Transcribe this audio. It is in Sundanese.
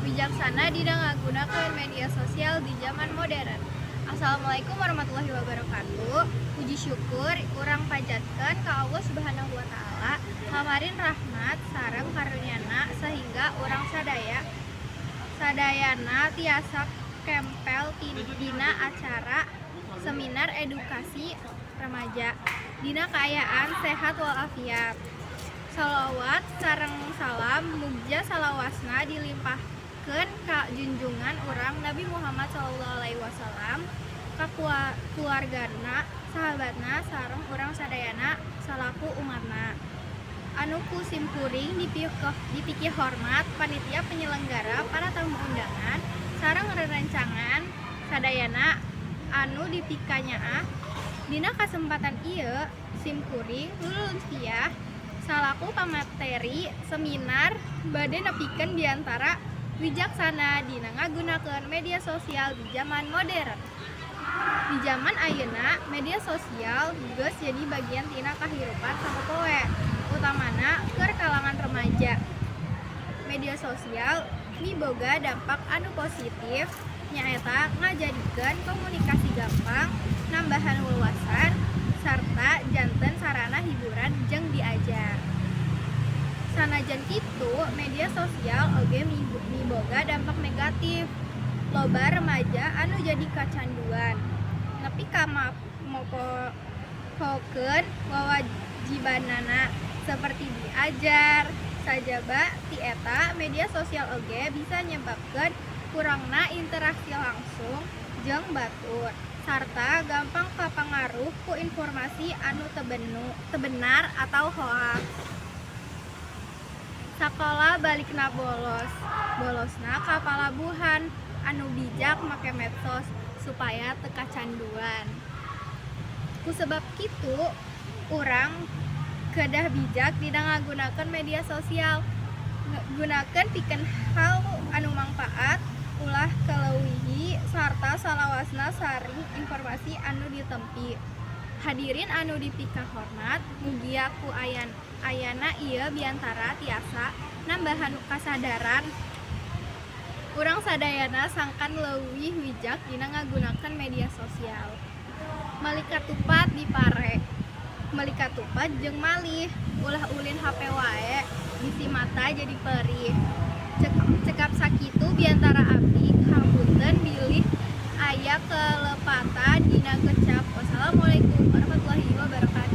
bijaksana dina ngagunakeun media sosial di zaman modern. Assalamualaikum warahmatullahi wabarakatuh. Puji syukur urang panjatkeun ka Allah Subhanahu wa taala ngamarin rahmat sareng karunyana sehingga urang sadayana tiasa kempel dina acara seminar edukasi remaja dina kaayaan sehat walafiat. Salawat sareng salam mugja salawasna dilimpahkeun ka junjungan urang Nabi Muhammad SAW, ka keluargana, sahabatna sareng urang sadayana salaku umatna. Anu ku simkuring dipikih hormat panitia penyelenggara, para tamu undangan sareng rerencangan sadayana anu dipikanyaah dina kasempatan ieu simkuring luluntiah salaku pamateri seminar bade nepikeun diantara wijaksana dina ngagunakeun media sosial di zaman modern. Di zaman ayeuna media sosial geus jadi bagian tina kahirupan sapopoe, utamana keur kalangan remaja. Media sosial miboga dampak anu positif nyaeta ngajadikeun komunikasi gampang, nambahan wawasan, sarta janten sarana hiburan jeung diajar. Sanajan kitu, media sosial oge miboga dampak negatif. Loba remaja anu jadi kacanduan nepi ka mopohokeun wawajibanana seperti diajar sajaba ti eta. Media sosial oge bisa nyebabkeun kurangna interaksi langsung jeung batur, sarta gampang kapangaruh ku informasi anu tebenar atau hoax. Sakola balikna bolosna ka palabuhan. Anu bijak make medsos supaya teu kacanduan. Ku sebab kitu urang kedah bijak dina ngagunakeun media sosial. Gunakeun pikeun hal anu mangpaat, ulah keleuwih sarta salawasna saring informasi anu ditempi. Hadirin anu dipikah hormat, mugia ku ayana ieu biantara tiasa nambahan kasadaran urang sadayana sangkan leuwih wijak dina ngagunakeun media sosial. Malika tupat dipare, malika tupat jeung malih, ulah ulin HP wae, bisi mata jadi perih. Cekap sakitu biantara abdi hapunten bilih aya kelepatan dina kecap. Wassalamualaikum warahmatullahi wabarakatuh.